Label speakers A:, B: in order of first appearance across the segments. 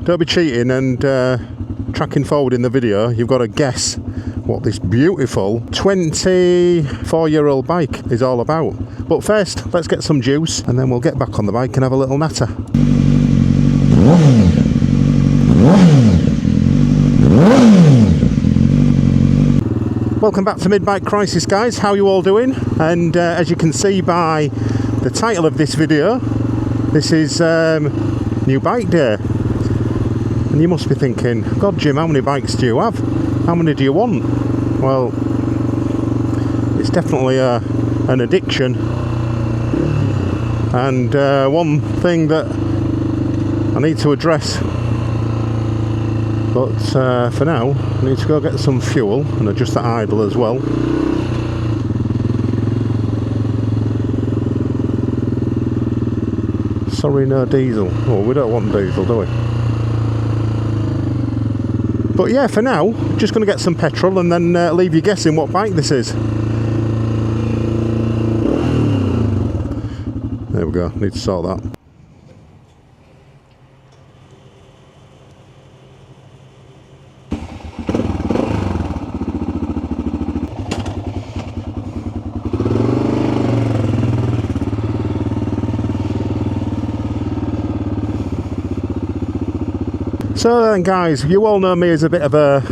A: don't be cheating and tracking forward in the video. You've got to guess what this beautiful 24-year-old bike is all about. But first, let's get some juice and then we'll get back on the bike and have a little natter. Welcome back to Mid-Bike Crisis, guys. How are you all doing? And as you can see by the title of this video, this is New Bike Day. And you must be thinking, God, Jim, how many bikes do you have? How many do you want? Well, it's definitely an addiction. And one thing that I need to address. But for now, I need to go get some fuel and adjust the idle as well. Sorry, no diesel. Oh, we don't want diesel, do we? But yeah, for now, just going to get some petrol and then leave you guessing what bike this is. There we go, need to sort that. So then guys, you all know me as a bit of a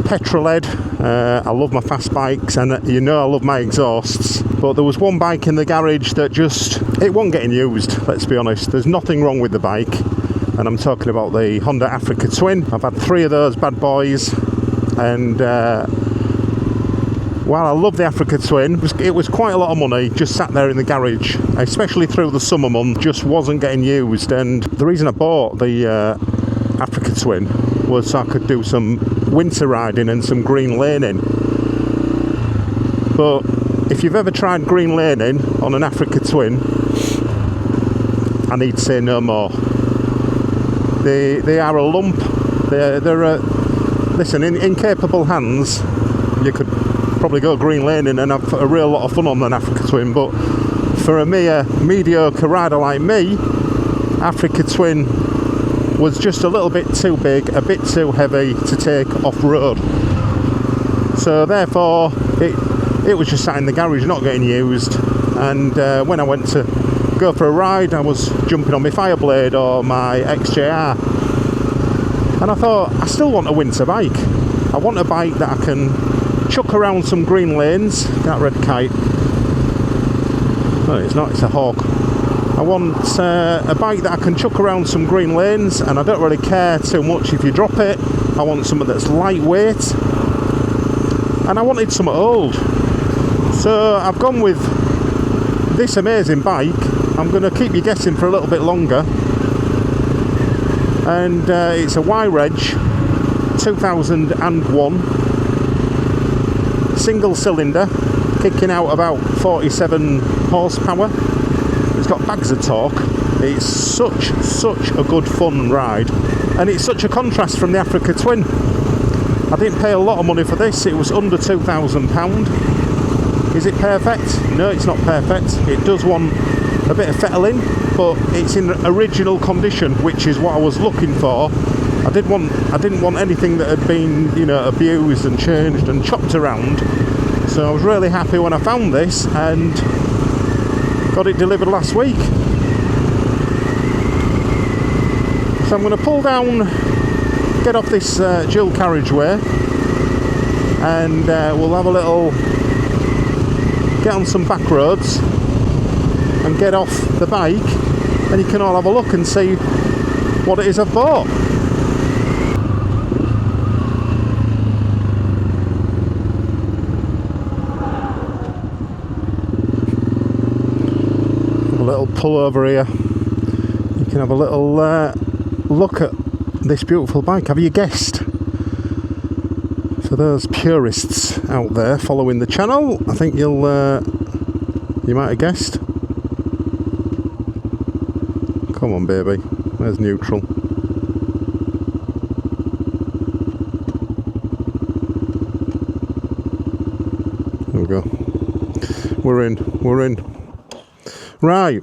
A: petrol head. I love my fast bikes and you know I love my exhausts. But there was one bike in the garage that it wasn't getting used, let's be honest. There's nothing wrong with the bike. And I'm talking about the Honda Africa Twin. I've had 3 of those bad boys. And while I love the Africa Twin, it was quite a lot of money just sat there in the garage. Especially through the summer month, just wasn't getting used. And the reason I bought the Africa Twin was so I could do some winter riding and some green laning. But if you've ever tried green laning on an Africa Twin, I need to say no more. They are a lump. They're listen, in capable hands, you could probably go green laning and have a real lot of fun on an Africa Twin. But for a mere mediocre rider like me, Africa Twin was just a little bit too big, a bit too heavy to take off-road. So therefore, it was just sat in the garage, not getting used. And when I went to go for a ride, I was jumping on my Fireblade or my XJR. And I thought, I still want a winter bike. I want a bike that I can chuck around some green lanes. That red kite. No, it's not, it's a hawk. I want a bike that I can chuck around some green lanes, and I don't really care too much if you drop it. I want something that's lightweight, and I wanted something old. So I've gone with this amazing bike. I'm going to keep you guessing for a little bit longer. And it's a Y-Reg 2001 single cylinder, kicking out about 47 horsepower. It's got bags of torque. It's such a good fun ride, and it's such a contrast from the Africa Twin. I didn't pay a lot of money for this. It was under £2,000. Is it perfect? No, it's not perfect. It does want a bit of fettling, but it's in original condition, which is what I was looking for. I didn't want anything that had been, you know, abused and changed and chopped around. So I was really happy when I found this and got it delivered last week. So I'm going to pull down, get off this dual carriageway, and we'll have a little get on some back roads and get off the bike, and you can all have a look and see what it is I've bought. A little pull over here. You can have a little look at this beautiful bike. Have you guessed? For those purists out there following the channel, I think you might have guessed. Come on, baby. There's neutral. There we go. We're in. Right.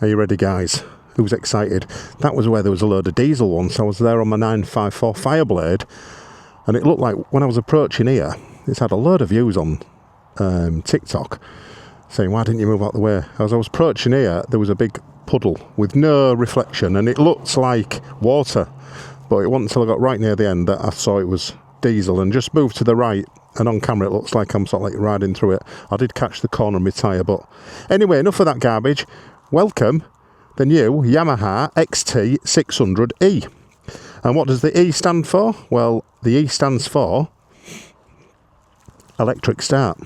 A: Are you ready, guys? who's excited? That was where there was a load of diesel once. I was there on my 954 Fireblade, and it looked like when I was approaching here, it's had a load of views on TikTok saying, why didn't you move out the way? As I was approaching here, there was a big puddle with no reflection, and it looked like water, but it wasn't until I got right near the end that I saw it was diesel, and just moved to the right, and on camera it looks like I'm sort of like riding through it. I did catch the corner of my tyre, but anyway, enough of that garbage. Welcome the new Yamaha XT 600E. And what does the E stand for? Well, the E stands for electric start,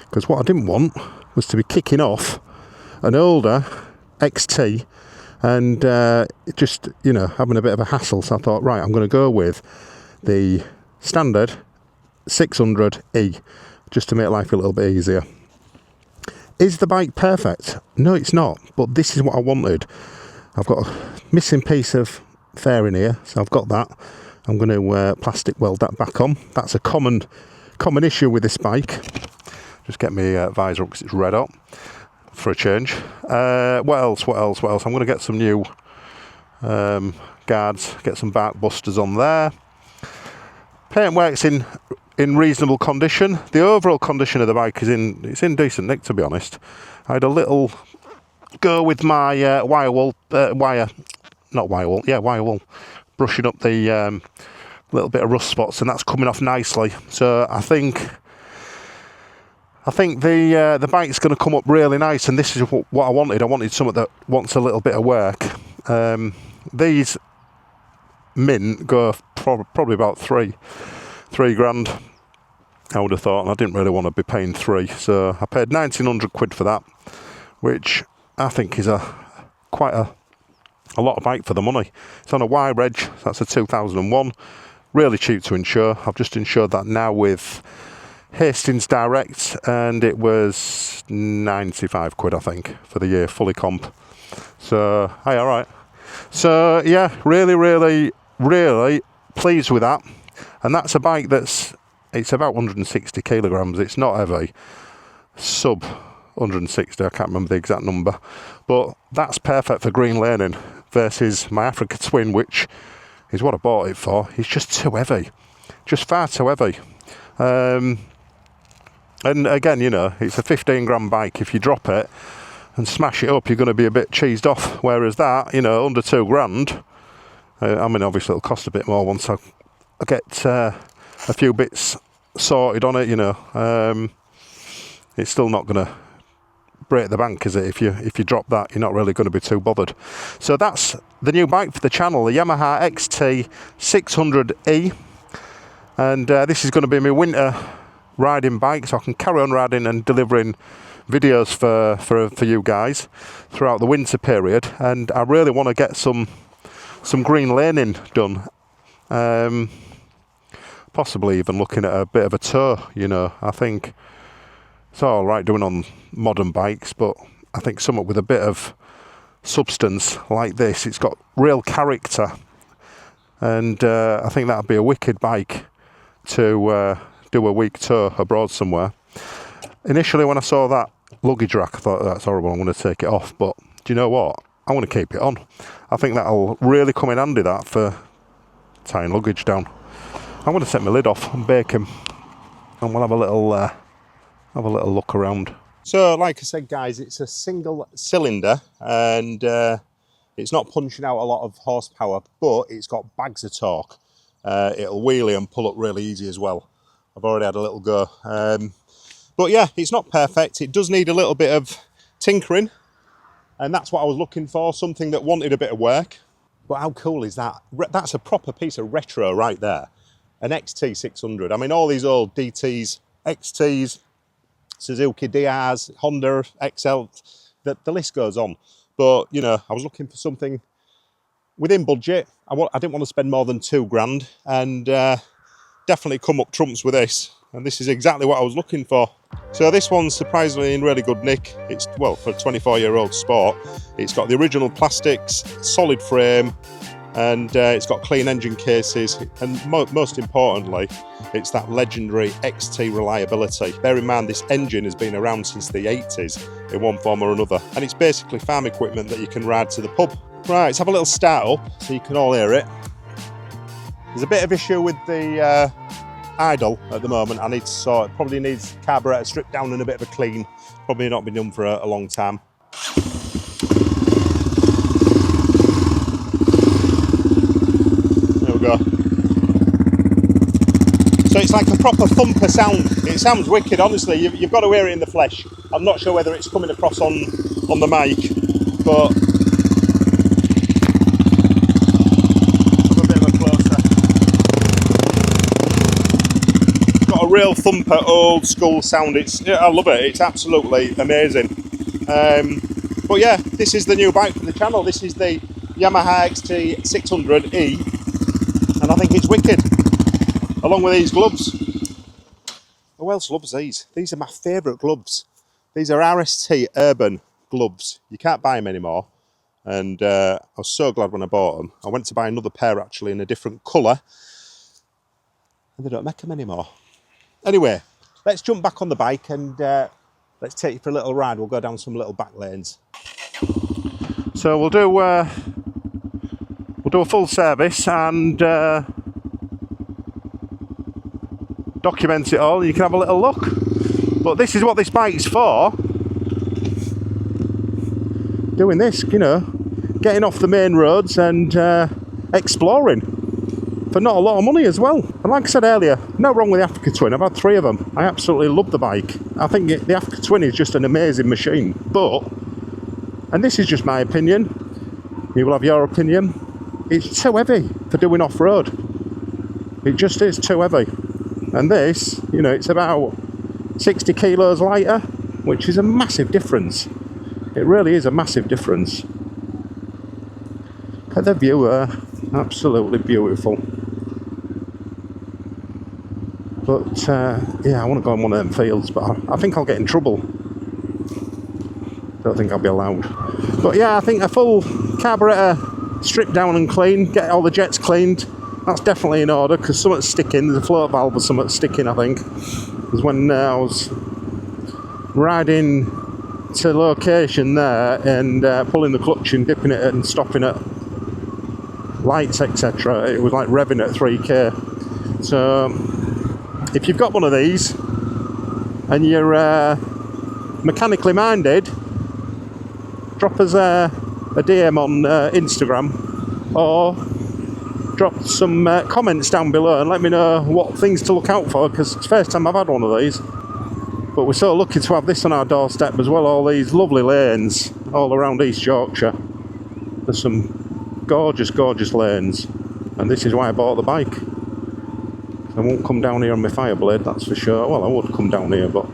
A: because what I didn't want was to be kicking off an older XT and just, you know, having a bit of a hassle. So I thought, right, I'm going to go with the standard 600E just to make life a little bit easier. Is the bike perfect? No, it's not, but this is what I wanted. I've got a missing piece of fairing here, so I've got that. I'm going to plastic weld that back on. That's a common issue with this bike. Just get my visor up because it's red hot for a change. What else? I'm going to get some new guards, get some bark busters on there. Paintwork's in reasonable condition. The overall condition of the bike is in decent nick, to be honest. I had a little go with my wire wool, brushing up the little bit of rust spots, and that's coming off nicely. So I think the bike's going to come up really nice, and this is what I wanted. I wanted something that wants a little bit of work. These mint go probably about three grand, I would have thought, and I didn't really want to be paying £3, so I paid 1,900 quid for that, which I think is quite a lot of bike for the money. It's on a Y reg, so that's a 2001, really cheap to insure. I've just insured that now with Hastings Direct, and it was 95 quid, I think, for the year, fully comp. So, hey, all right. So, yeah, really pleased with that. And that's a bike it's about 160 kilograms. It's not heavy, sub 160, I can't remember the exact number. But that's perfect for green laning versus my Africa Twin, which is what I bought it for. It's just too heavy, just far too heavy. And again, you know, it's a 15 grand bike. If you drop it and smash it up, you're going to be a bit cheesed off. Whereas that, you know, under 2 grand, I mean, obviously it'll cost a bit more once I get a few bits sorted on it, you know. It's still not going to break the bank, is it? If you drop that, you're not really going to be too bothered. So that's the new bike for the channel, the Yamaha XT 600E. And this is going to be my winter riding bike, so I can carry on riding and delivering videos for you guys throughout the winter period. And I really want to get some green laning done. Possibly even looking at a bit of a tow, you know. I think it's all right doing on modern bikes, but I think something with a bit of substance like this, it's got real character, and I think that'd be a wicked bike to do a week tour abroad somewhere. Initially, when I saw that luggage rack, I thought, that's horrible, I'm going to take it off, but do you know what? I want to keep it on. I think that'll really come in handy, that, for tying luggage down. I'm going to set my lid off and bake him, and we'll have a little look around. So, like I said, guys, it's a single cylinder, and it's not punching out a lot of horsepower, but it's got bags of torque. It'll wheelie and pull up really easy as well. I've already had a little go. But yeah, it's not perfect. It does need a little bit of tinkering, and that's what I was looking for, something that wanted a bit of work. But how cool is that? That's a proper piece of retro right there. An XT 600. I mean, all these old DTs, XTs, Suzuki DRs, Honda XL, the list goes on. But, you know, I was looking for something within budget. I didn't want to spend more than 2 grand, and definitely come up trumps with this. And this is exactly what I was looking for. So this one's surprisingly in really good nick. It's, well, for a 24-year-old sport, it's got the original plastics, solid frame, and it's got clean engine cases, and most importantly, it's that legendary XT reliability. Bear in mind, this engine has been around since the 80s in one form or another, and it's basically farm equipment that you can ride to the pub. Right, let's have a little start up so you can all hear it. There's a bit of issue with the idle at the moment. I need to sort it. Probably needs carburetor stripped down and a bit of a clean. Probably not been done for a long time. There we go. So it's like a proper thumper sound. It sounds wicked, honestly. You've got to hear it in the flesh. I'm not sure whether it's coming across on the mic, but have a bit of a closer. Got a real thumper, old school sound. I love it. It's absolutely amazing. But yeah, this is the new bike for the channel. This is the Yamaha XT 600E, and I think it's wicked. Along with these gloves. Who else loves these? These are my favourite gloves. These are RST Urban gloves. You can't buy them anymore. And I was so glad when I bought them. I went to buy another pair actually in a different colour. And they don't make them anymore. Anyway, let's jump back on the bike and let's take you for a little ride. We'll go down some little back lanes. So we'll do a full service and document it all. You can have a little look. But this is what this bike's for. Doing this, you know, getting off the main roads and exploring for not a lot of money as well. And like I said earlier, no wrong with the Africa Twin. I've had 3 of them. I absolutely love the bike. I think the Africa Twin is just an amazing machine. But, and this is just my opinion, you will have your opinion, it's too heavy for doing off-road. It just is too heavy. And this, you know, it's about 60 kilos lighter, which is a massive difference. It really is a massive difference. Look at the view there, absolutely beautiful. But yeah, I want to go on one of them fields, but I think I'll get in trouble. Don't think I'll be allowed. But yeah, I think a full carburetor stripped down and clean, get all the jets cleaned. That's definitely in order because something's sticking. There's a float valve or something sticking, I think. Because when I was riding to location there and pulling the clutch and dipping it and stopping at lights, etc., it was like revving at 3k. So if you've got one of these and you're mechanically minded, drop us a DM on Instagram or drop some comments down below and let me know what things to look out for, because it's the first time I've had one of these. But we're so lucky to have this on our doorstep as well. All these lovely lanes all around East Yorkshire. There's some gorgeous, gorgeous lanes, and this is why I bought the bike. I won't come down here on my Fireblade, that's for sure. Well, I would come down here, but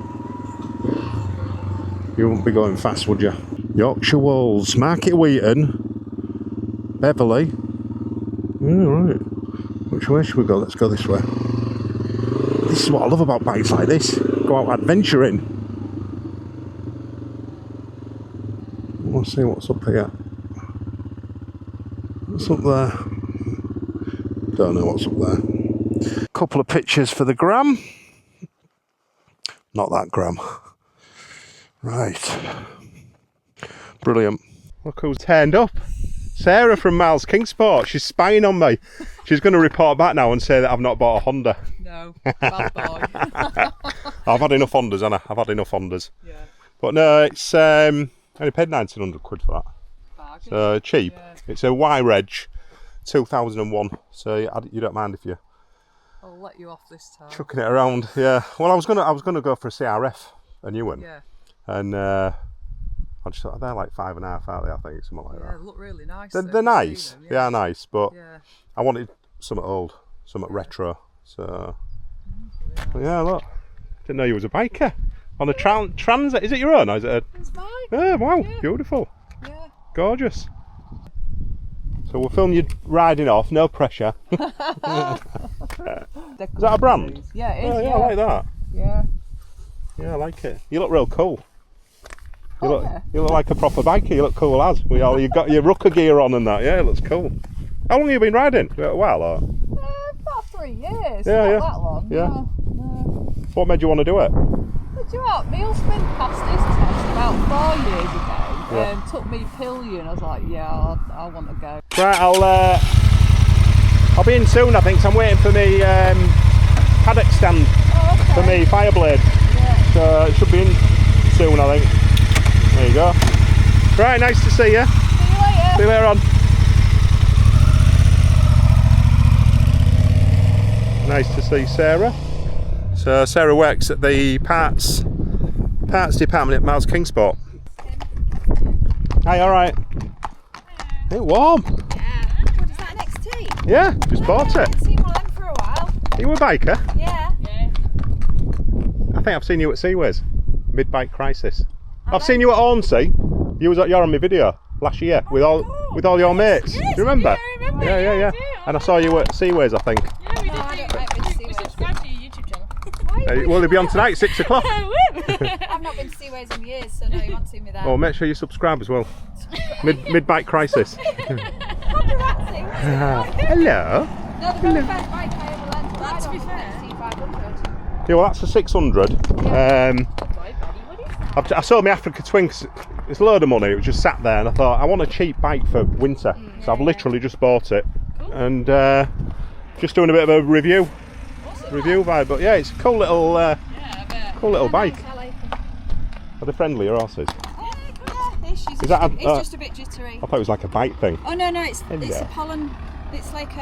A: you wouldn't be going fast, would you? Yorkshire Wolds, Market Wheaton, Beverley. Yeah, right. Which way should we go? Let's go this way. This is what I love about bikes like this. Go out adventuring. Let's see what's up here. What's up there? Don't know what's up there. Couple of pictures for the gram. Not that gram. Right. Brilliant. Look who's turned up. Sarah from Miles Kingsport. She's spying on me. She's going to report back now and say that I've not bought a Honda.
B: No, bad boy.
A: I've had enough Hondas, haven't I? I've had enough Hondas.
B: Yeah.
A: But no, it's I only paid 1,900 quid for that.
B: Bargain.
A: So cheap.
B: Yeah.
A: It's a Y-Reg 2001. So you don't mind if you
B: I'll let you off this time.
A: chucking it around. Yeah. Well, I was gonna go for a CRF, a new one.
B: Yeah.
A: And I just thought they're like 5.5, aren't they? I think something like that.
B: Yeah, they look really nice.
A: They're nice.
B: Them,
A: They are nice, but
B: yeah.
A: I wanted something old, something retro. So
B: Really
A: yeah, look. Didn't know you was a biker on a transit. Is it your own? Or is it a...
B: It's mine.
A: Oh, wow,
B: Yeah.
A: beautiful,
B: Yeah.
A: gorgeous. So we'll film you riding off, no pressure. Is that a brand?
B: Yeah, it is.
A: Oh, yeah, I like that.
B: Yeah.
A: Yeah, I like it. You look real cool.
B: Yeah.
A: You look like a proper biker. You look cool as. You got your rucker gear on and that. Yeah, it looks cool. How long have you been riding? A while, or?
B: About 3 years.
A: Yeah,
B: Not
A: yeah.
B: that long.
A: Yeah.
B: No.
A: What made you want to do it?
B: But do you know what? My husband passed his test about 4 years ago. took me pillion. I was like, yeah, I want to go.
A: Right, I'll be in soon, I think. So I'm waiting for me paddock stand for me Fireblade.
B: Yeah.
A: So it should be in soon, I think. There you go. Right, nice to see you.
B: See you later.
A: See you later on. Nice to see Sarah. So Sarah works at the parts department at Miles Kingsport. Hi, alright. Hey, warm.
C: Yeah. What is that, an XT?
A: Yeah, just bought it.
C: I've seen one of them for a while.
A: Are you a biker?
C: Yeah.
A: I think I've seen you at Seaways. Mid-bike crisis. I've seen you at Hornsey. You're on my video last year with all your mates.
C: Yes,
A: do you remember?
C: I remember.
A: Yeah. And I saw you at Seaways, I think.
C: No, I don't like been to Seaways.
B: Subscribe to your YouTube channel.
A: Will you be on tonight, 6 o'clock?
C: I've not been to Seaways in years, so no, you won't see me there.
A: Oh, make sure you subscribe as well. Mid-bike crisis.
C: Hello.
A: Hello.
C: No, the very first bike I ever learned to ride
B: to be
C: on was
B: fair.
C: an XT500.
A: Yeah, well, that's a 600. I sold my Africa Twin 'cause it's a load of money. It was just sat there, and I thought I want a cheap bike for winter, so I've literally just bought it, and just doing a bit of a review vibe. But yeah, it's a cool little bike.
C: I like it.
A: Are they friendly, your horses?
C: Yeah, he's
A: Is that
C: just a bit jittery.
A: I thought it was like a bite thing.
C: Oh no, it's
A: Hello.
C: a pollen. It's like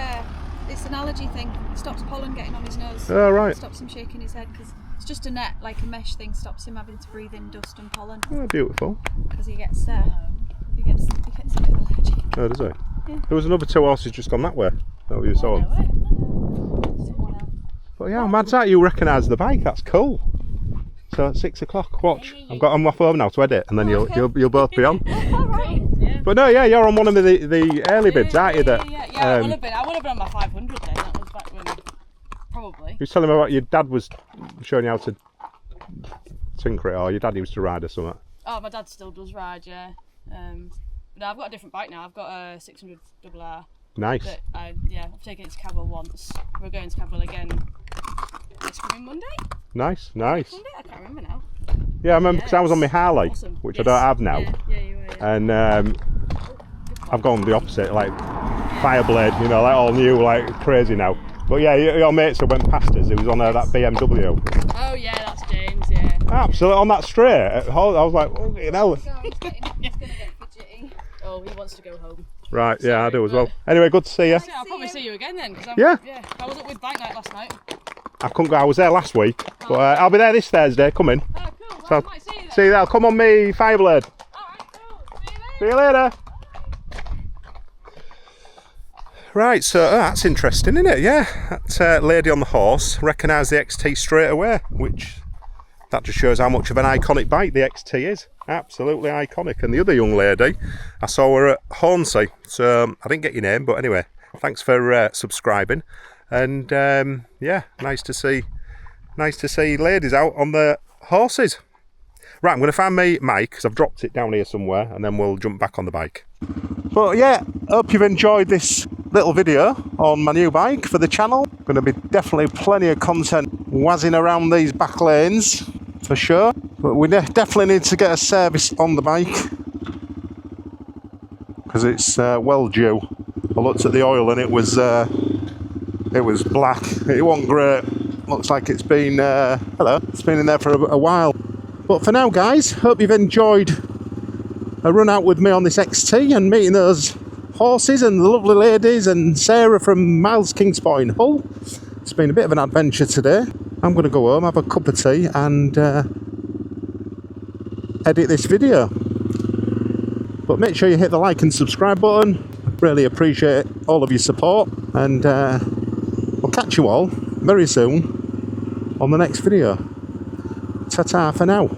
C: it's an allergy thing. It stops pollen getting on his nose.
A: Oh, right.
C: It stops him shaking his head because it's just a net, like a mesh thing, stops him having to breathe in dust and pollen
A: Oh, beautiful.
C: because he gets a bit allergic.
A: Oh, does it? Yeah. There was another 2 horses just gone that way. That you saw. But yeah, mad's that you recognise the bike. That's cool. So at 6 o'clock, watch. I've got on my phone now to edit, and then you'll both be on.
C: All right.
A: But no, yeah, you're on one of the early bids, aren't you? That
B: I would have been on my 500 then. That was back when, probably.
A: you was telling me about your dad was showing you how to tinker it, or your dad used to ride or something.
B: Oh, my dad still does ride, yeah. But no, I've got a different bike now. I've got a 600 RR.
A: Nice.
B: That I've taken it to Cadwell once. We're going to Cadwell again this coming Monday.
A: Nice.
B: Monday? I can't remember now.
A: Yeah, I remember because I was on my Harley,
B: Awesome.
A: which I don't have now,
B: Yeah, you were. Yeah.
A: and I've gone the opposite, like Fireblade, like all new, like crazy now. But yeah, your mates that went past us, it was on that BMW.
B: Oh yeah, that's James. Yeah.
A: Absolutely, on that straight. I was like, oh,
C: He's gonna get fidgety.
B: Oh, he wants to go home.
A: Right, yeah, I do as well. Anyway, good to see you.
B: I'll probably see you again then. Cause
A: Yeah.
B: I was up with bike night last night.
A: I couldn't go. I was there last week, but I'll be there this Thursday. Come in.
B: Oh, cool. Well,
A: So,
B: I might see you then.
A: see you there. Come on me Fireblade.
B: Alright, cool.
A: See you later. Right, so that's interesting, isn't it? Yeah, that lady on the horse recognised the XT straight away, which that just shows how much of an iconic bike the XT is. Absolutely iconic. And the other young lady, I saw her at Hornsey, so I didn't get your name, but anyway, thanks for subscribing. And yeah, nice to see ladies out on the horses. Right, I'm going to find my mic because I've dropped it down here somewhere, and then we'll jump back on the bike. But yeah, hope you've enjoyed this little video on my new bike for the channel. Going to be definitely plenty of content whizzing around these back lanes for sure. But we definitely need to get a service on the bike because it's well due. I looked at the oil and it was black. It wasn't great. Looks like it's been it's been in there for a while. But for now, guys, hope you've enjoyed a run out with me on this XT and meeting those horses and the lovely ladies and Sarah from Miles Kingsport in Hull. It's been a bit of an adventure today. I'm going to go home, have a cup of tea and edit this video. But make sure you hit the like and subscribe button. Really appreciate all of your support, and we'll catch you all very soon on the next video. Ta-ta for now.